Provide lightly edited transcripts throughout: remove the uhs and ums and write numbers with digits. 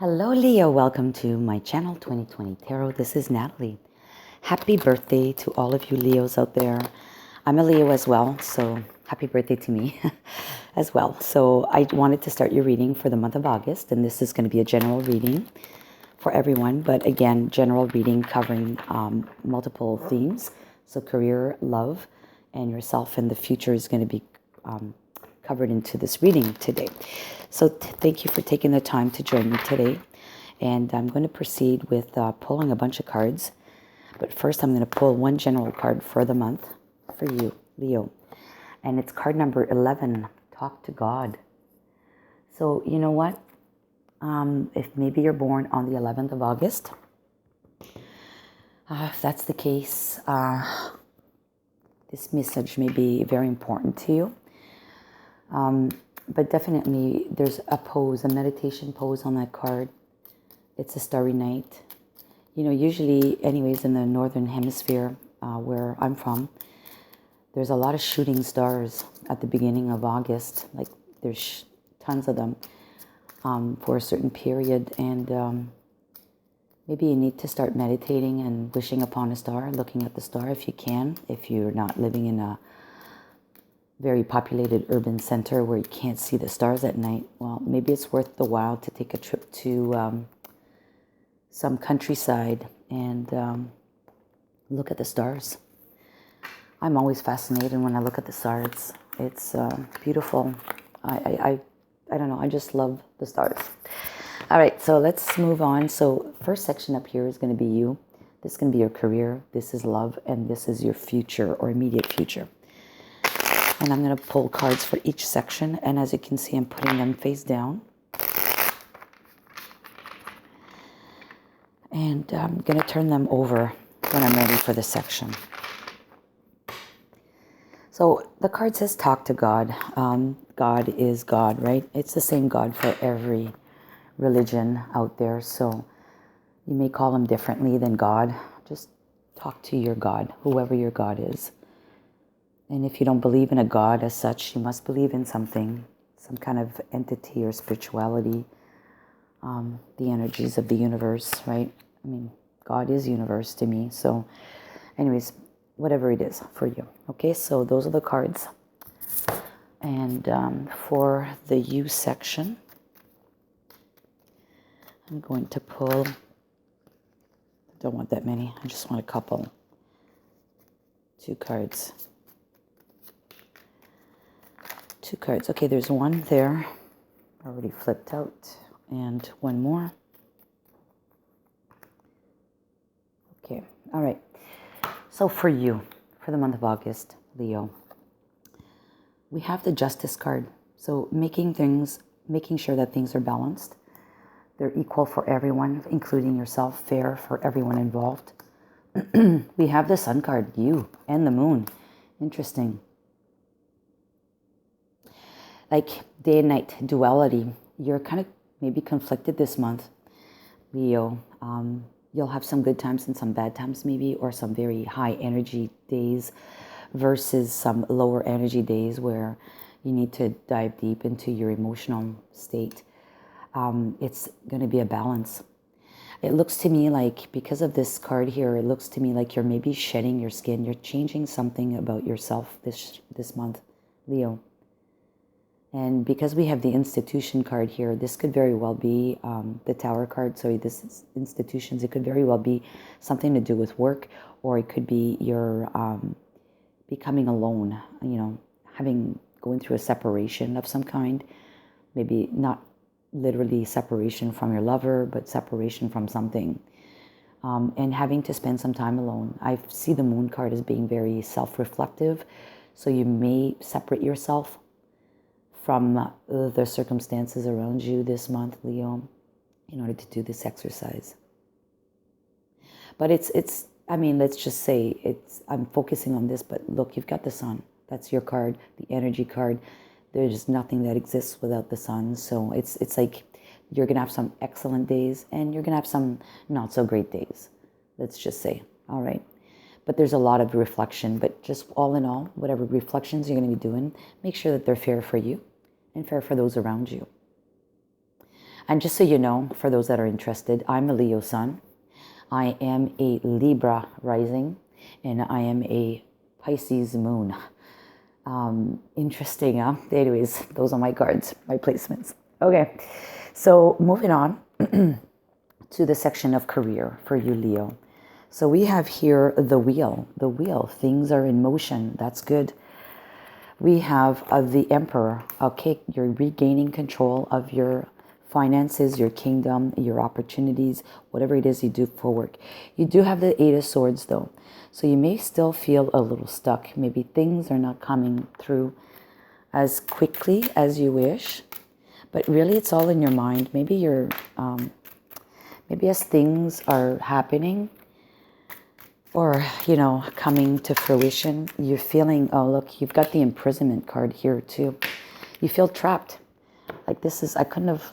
Hello Leo, welcome to my channel 2020 Tarot. This is Natalie. Happy birthday to all of you Leos out there. I'm a Leo as well, so happy birthday to me as well. So I wanted to start your reading for the month of August, and this is going to be a general reading for everyone, but again, general reading covering multiple themes. So career, love, and yourself in the future is going to be covered into this reading today. So thank you for taking the time to join me today. And I'm going to proceed with pulling a bunch of cards. But first I'm going to pull one general card for the month for you, Leo. And it's card number 11, Talk to God. So you know what? If maybe you're born on the 11th of August, if that's the case, this message may be very important to you. But definitely there's a pose, a meditation pose on that card. It's a starry night. You know, usually anyways in the northern hemisphere where I'm from, there's a lot of shooting stars at the beginning of August. Like there's tons of them for a certain period. And maybe you need to start meditating and wishing upon a star, looking at the star if you can, if you're not living in a very populated urban center where you can't see the stars at night. Well, maybe it's worth the while to take a trip to some countryside and look at the stars. I'm always fascinated when I look at the stars. It's beautiful. I don't know, I just love the stars. All right, so let's move on. So first section up here is going to be you. This is going to be your career. This is love, and this is your future or immediate future. And I'm going to pull cards for each section. And as you can see, I'm putting them face down. And I'm going to turn them over when I'm ready for the section. So the card says, talk to God. God is God, right? It's the same God for every religion out there. So you may call him differently than God. Just talk to your God, whoever your God is. And if you don't believe in a God as such, you must believe in something, some kind of entity or spirituality, the energies of the universe, right? I mean, God is universe to me. So anyways, whatever it is for you. Okay, so those are the cards. And for the you section, I'm going to pull, I don't want that many, I just want a couple, 2 cards. 2 cards. Okay, there's one there, already flipped out, and one more. Okay, all right. So for you, for the month of August, Leo, we have the Justice card. So making sure that things are balanced. They're equal for everyone, including yourself, fair for everyone involved. We have the Sun card, you, and the Moon. Interesting. Like day and night duality. You're kind of maybe conflicted this month, Leo. You'll have some good times and some bad times maybe, or some very high energy days versus some lower energy days where you need to dive deep into your emotional state. It's going to be a balance. It looks to me like, because of this card here, it looks to me like you're maybe shedding your skin. You're changing something about yourself this month, Leo. And because we have the institution card here, this could very well be the Tower card. So this is institutions. It could very well be something to do with work, or it could be your becoming alone, you know, going through a separation of some kind. Maybe not literally separation from your lover, but separation from something. And having to spend some time alone. I see the Moon card as being very self-reflective. So you may separate yourself from the circumstances around you this month, Leo, in order to do this exercise. But it's I mean, let's just say I'm focusing on this, but look, you've got the Sun. That's your card, the energy card. There's nothing that exists without the Sun. So it's like you're going to have some excellent days and you're going to have some not so great days. Let's just say, all right? But there's a lot of reflection. But just all in all, whatever reflections you're going to be doing, make sure that they're fair for you and fair for those around you. And just so you know, for those that are interested, I'm a Leo sun. I am a Libra rising, and I am a Pisces moon. Interesting, huh? Anyways, those are my cards, my placements. Okay, so moving on to the section of career for you, Leo. So we have here the wheel. The wheel, things are in motion. That's good. We have the Emperor. Okay, you're regaining control of your finances, your kingdom, your opportunities, whatever it is you do for work. You do have the Eight of Swords though. So you may still feel a little stuck. Maybe things are not coming through as quickly as you wish. But really it's all in your mind. Maybe you're, maybe as things are happening, or, coming to fruition, you're feeling, oh, look, you've got the imprisonment card here too. You feel trapped. Like I couldn't have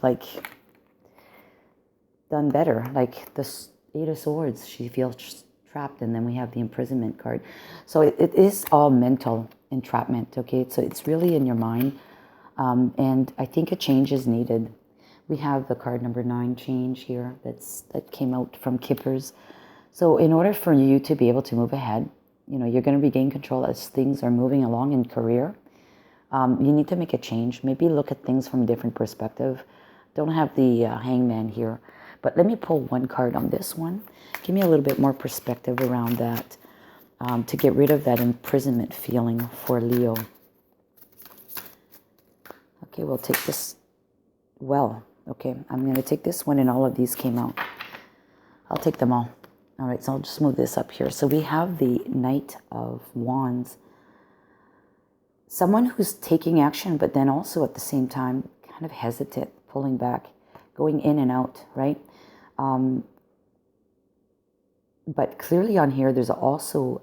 done better. Like the Eight of Swords, she feels trapped. And then we have the imprisonment card. So it is all mental entrapment, okay? So it's really in your mind. And I think a change is needed. We have the card number 9, change here, that came out from Kippers. So in order for you to be able to move ahead, you're going to regain control as things are moving along in career. You need to make a change. Maybe look at things from a different perspective. Don't have the hangman here. But let me pull one card on this one. Give me a little bit more perspective around that to get rid of that imprisonment feeling for Leo. Okay, we'll take this. Well, okay, I'm going to take this one, and all of these came out. I'll take them all. All right, so I'll just move this up here. So we have the Knight of Wands. Someone who's taking action, but then also at the same time kind of hesitant, pulling back, going in and out, right? But clearly on here, there's also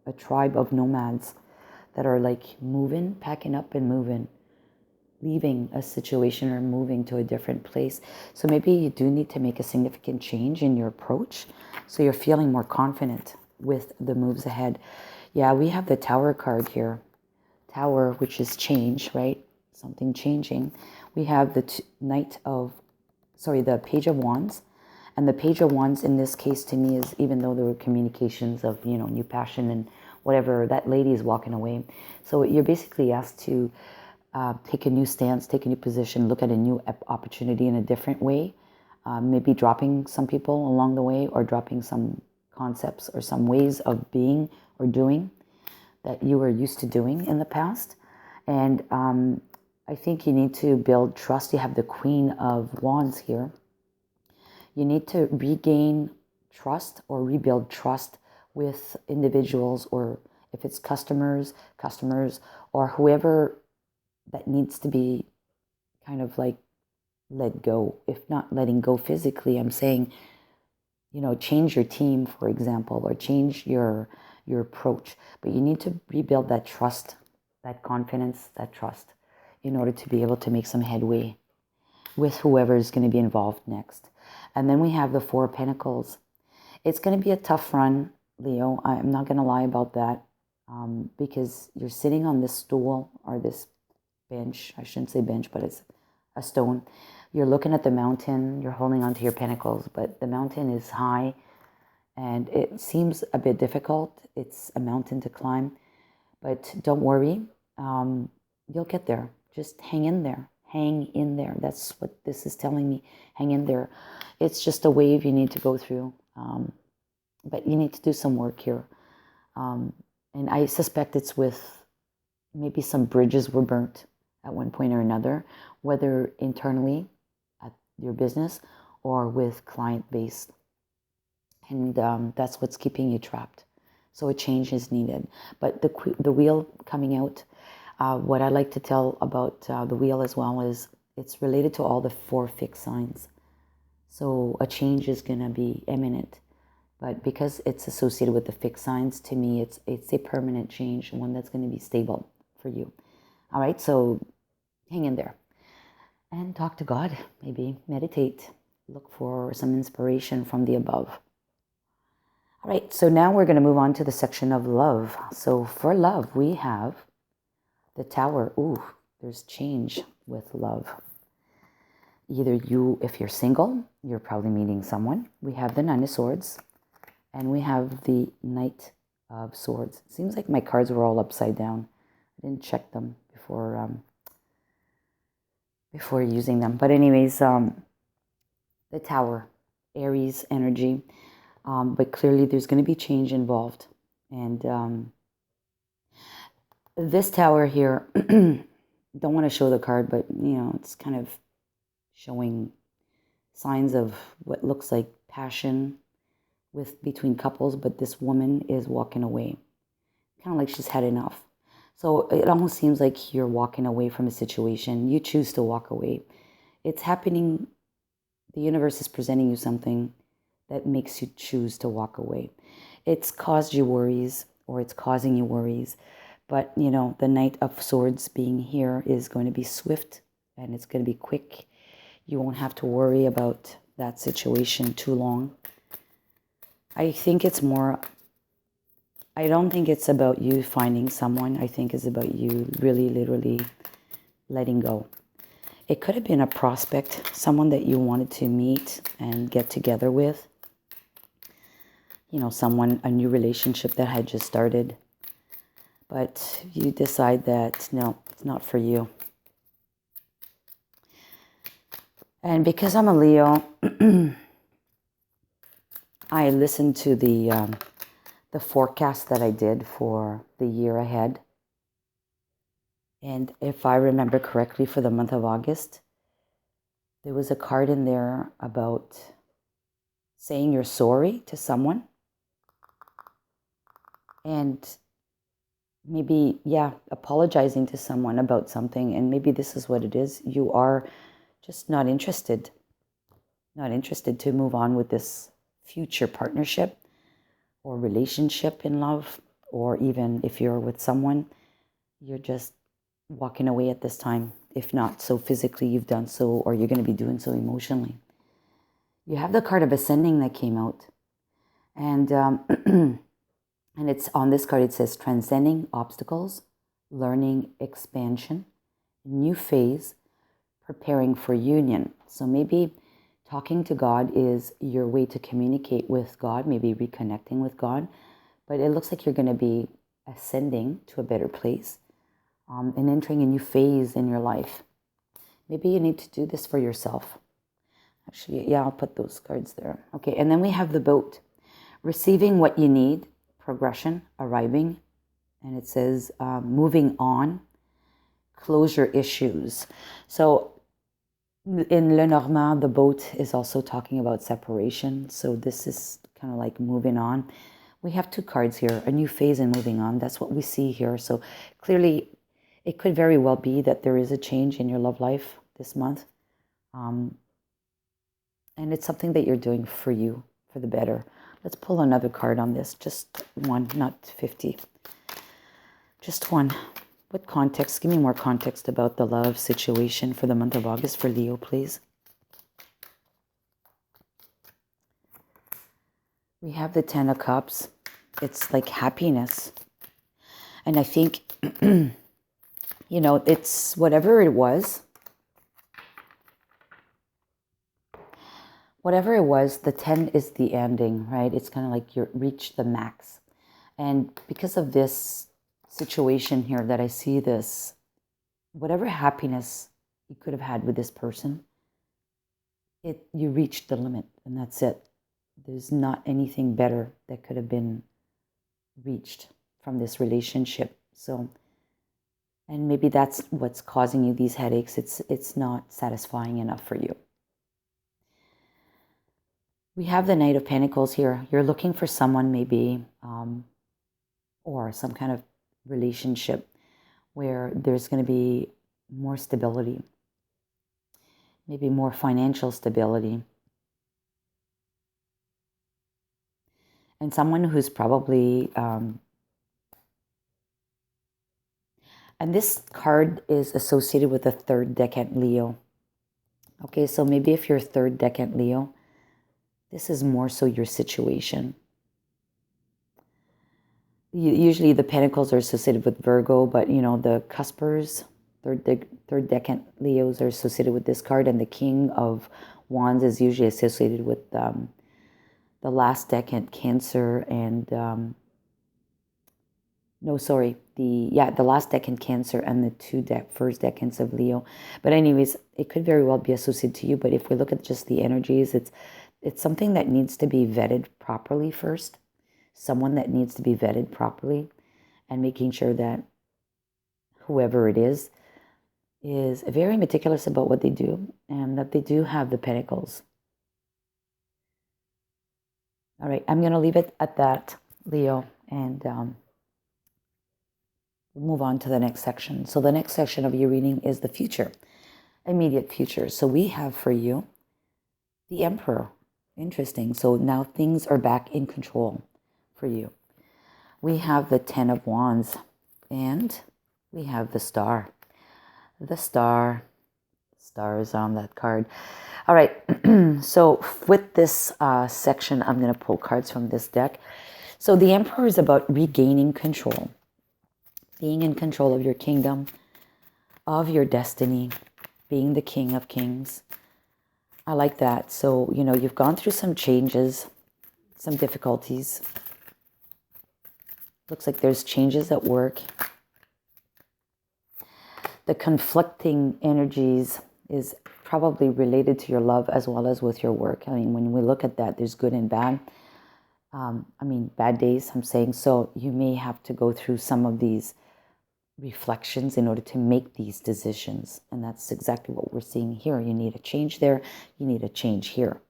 a tribe of nomads that are moving, packing up and moving, leaving a situation or moving to a different place. So maybe you do need to make a significant change in your approach so you're feeling more confident with the moves ahead. Yeah, we have the Tower card here. Tower, which is change, right? Something changing. We have the the Page of Wands. And the Page of Wands in this case to me is, even though there were communications of, new passion and whatever, that lady is walking away. So you're basically asked to take a new stance, take a new position, look at a new opportunity in a different way. Maybe dropping some people along the way, or dropping some concepts or some ways of being or doing that you were used to doing in the past. And I think you need to build trust. You have the Queen of Wands here. You need to regain trust or rebuild trust with individuals, or if it's customers, or whoever that needs to be kind of let go. If not letting go physically, I'm saying, change your team, for example, or change your approach. But you need to rebuild that trust, that confidence, that trust, in order to be able to make some headway with whoever is going to be involved next. And then we have the Four of Pentacles. It's going to be a tough run, Leo. I'm not going to lie about that, because you're sitting on this stool or this bench. I shouldn't say bench, but it's a stone. You're looking at the mountain. You're holding onto your pentacles, but the mountain is high and it seems a bit difficult. It's a mountain to climb, but don't worry. You'll get there. Just hang in there. Hang in there. That's what this is telling me. Hang in there. It's just a wave you need to go through. But you need to do some work here. And I suspect it's with maybe some bridges were burnt at one point or another, whether internally at your business or with client base. And that's what's keeping you trapped. So a change is needed. But the wheel coming out, what I like to tell about the wheel as well is it's related to all the 4 fixed signs. So a change is going to be imminent. But because it's associated with the fixed signs, to me, it's a permanent change, one that's going to be stable for you. All right, so hang in there and talk to God. Maybe meditate, look for some inspiration from the above. All right, so now we're going to move on to the section of love. So for love, we have the Tower. Ooh, there's change with love. Either you, if you're single, you're probably meeting someone. We have the Nine of Swords, and we have the Knight of Swords. It seems like my cards were all upside down. I didn't check them before using them. But anyways, the Tower, Aries energy. But clearly there's going to be change involved. And this Tower here, don't want to show the card, but it's kind of showing signs of what looks like passion between couples, but this woman is walking away, kind of like she's had enough. So it almost seems like you're walking away from a situation. You choose to walk away. It's happening. The universe is presenting you something that makes you choose to walk away. It's caused you worries, or it's causing you worries. But, the Knight of Swords being here is going to be swift, and it's going to be quick. You won't have to worry about that situation too long. I don't think it's about you finding someone. I think it's about you really, literally letting go. It could have been a prospect, someone that you wanted to meet and get together with. A new relationship that had just started. But you decide that, no, it's not for you. And because I'm a Leo, I listened to the forecast that I did for the year ahead. And if I remember correctly, for the month of August, there was a card in there about saying you're sorry to someone. And maybe, apologizing to someone about something. And maybe this is what it is. You are just not interested to move on with this future partnership or relationship in love, or even if you're with someone, you're just walking away at this time. If not so physically, you've done so, or you're going to be doing so emotionally. You have the card of Ascending that came out, and and it's on this card. It says transcending obstacles, learning expansion, new phase, preparing for union. So maybe talking to God is your way to communicate with God, maybe reconnecting with God. But it looks like you're going to be ascending to a better place and entering a new phase in your life. Maybe you need to do this for yourself. Actually, I'll put those cards there. Okay, and then we have the Boat. Receiving what you need, progression, arriving. And it says moving on, closure issues. So in Lenormand, the Boat is also talking about separation. So this is kind of like moving on. We have two cards here, a new phase and moving on. That's what we see here. So clearly, it could very well be that there is a change in your love life this month. And it's something that you're doing for you, for the better. Let's pull another card on this. Just one, not 50. Just one. What context? Give me more context about the love situation for the month of August for Leo, please. We have the Ten of Cups. It's like happiness. And I think, it's whatever it was. Whatever it was, the 10 is the ending, right? It's kind of like you reach the max. And because of this situation here that I see this, whatever happiness you could have had with this person, you reached the limit, and that's it. There's not anything better that could have been reached from this relationship. So, and maybe that's what's causing you these headaches. It's not satisfying enough for you. We have the Knight of Pentacles here. You're looking for someone maybe, or some kind of relationship where there's going to be more stability, maybe more financial stability. And someone who's probably, and this card is associated with a third decan Leo. Okay, so maybe if you're a third decan Leo, this is more so your situation. Usually the pentacles are associated with Virgo, but the cuspers, third decan Leos are associated with this card, and the King of Wands is usually associated with the last decan Cancer and the last decan Cancer and the first decans of Leo. But anyways, it could very well be associated to you. But if we look at just the energies, it's something that needs to be vetted properly first. Someone that needs to be vetted properly, and making sure that whoever it is very meticulous about what they do, and that they do have the pentacles. All right, I'm going to leave it at that, Leo, and we'll move on to the next section. So the next section of your reading is the future, immediate future. So we have for you the Emperor. Interesting. So now things are back in control for you. We have the Ten of Wands, and we have the Star. The Star is on that card. All right. So with this section, I'm going to pull cards from this deck. So the Emperor is about regaining control, being in control of your kingdom, of your destiny, being the King of Kings. I like that. So, you've gone through some changes, some difficulties. Looks like there's changes at work. The conflicting energies is probably related to your love as well as with your work. I mean, when we look at that, there's good and bad. Bad days, I'm saying. So you may have to go through some of these reflections in order to make these decisions. And that's exactly what we're seeing here. You need a change there. You need a change here.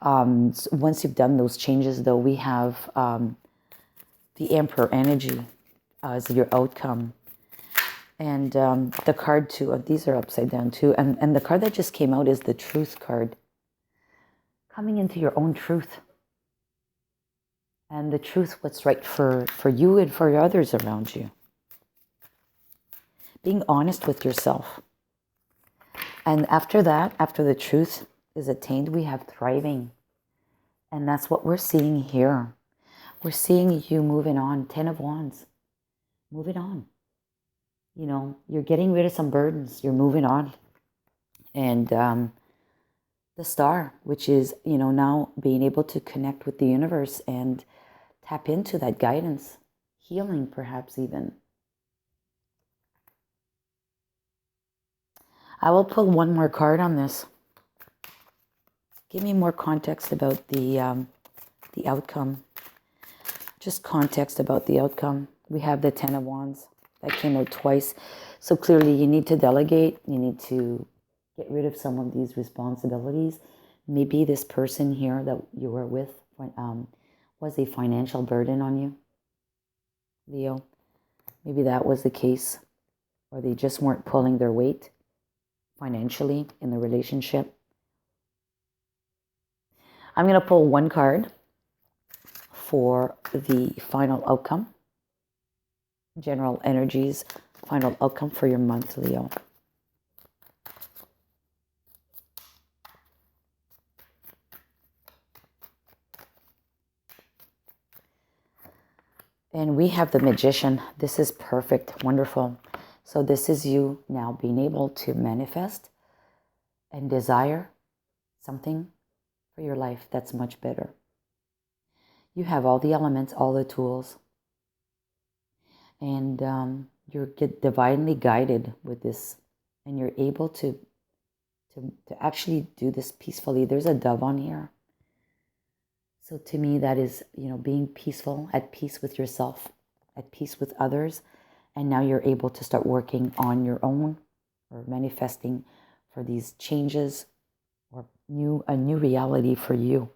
So once you've done those changes, though, we have the Emperor energy as your outcome. And the card too, these are upside down too. And the card that just came out is the Truth card. Coming into your own truth. And the truth, what's right for you and for others around you. Being honest with yourself. And after that, after the truth is attained, we have thriving. And that's what we're seeing here. We're seeing you moving on. 10 of Wands. Moving on. You're getting rid of some burdens. You're moving on. And the Star, which is, now being able to connect with the universe and tap into that guidance. Healing, perhaps even. I will pull one more card on this. Give me more context about the outcome. Just context about the outcome. We have the Ten of Wands. That came out twice. So clearly you need to delegate. You need to get rid of some of these responsibilities. Maybe this person here that you were with was a financial burden on you, Leo. Maybe that was the case. Or they just weren't pulling their weight financially in the relationship. I'm going to pull one card for the final outcome. General energies, final outcome for your month, Leo. And we have the Magician. This is perfect, wonderful. So this is you now being able to manifest and desire something for your life that's much better. You have all the elements, all the tools. And you're divinely guided with this. And you're able to actually do this peacefully. There's a dove on here. So to me, that is, being peaceful, at peace with yourself, at peace with others. And now you're able to start working on your own or manifesting for these changes or a new reality for you.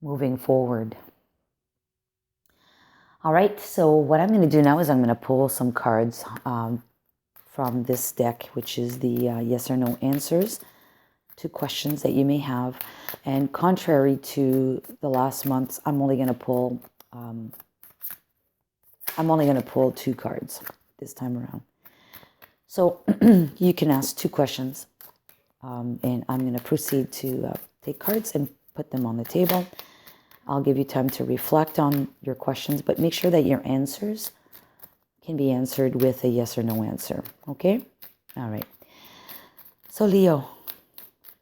Moving forward. All right, so what I'm going to do now is I'm going to pull some cards from this deck, which is the yes or no answers to questions that you may have. And contrary to the last months, I'm only going to pull 2 cards this time around. So you can ask 2 questions, and I'm going to proceed to take cards and put them on the table. I'll give you time to reflect on your questions, but make sure that your answers can be answered with a yes or no answer. Okay? All right. So Leo,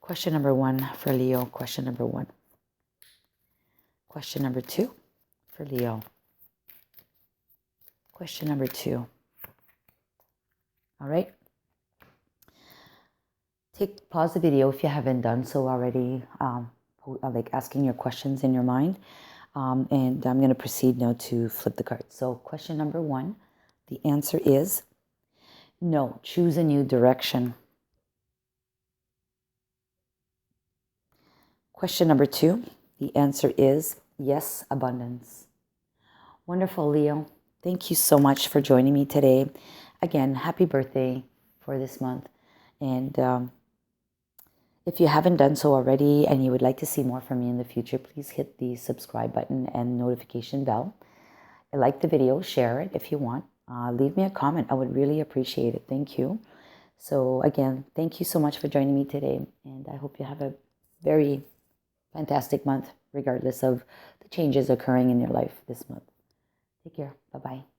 question number 1 for Leo. Question number 1. Question number 2 for Leo. Question number 2. All right? Pause the video if you haven't done so already, like asking your questions in your mind. And I'm going to proceed now to flip the cards. So question number 1, the answer is no, choose a new direction. Question number 2, the answer is yes, abundance. Wonderful, Leo. Thank you so much for joining me today. Again, happy birthday for this month. And if you haven't done so already and you would like to see more from me in the future, please hit the subscribe button and notification bell. Like the video, share it if you want. Leave me a comment. I would really appreciate it. Thank you. So again, thank you so much for joining me today. And I hope you have a very fantastic month, regardless of the changes occurring in your life this month. Take care. Bye-bye.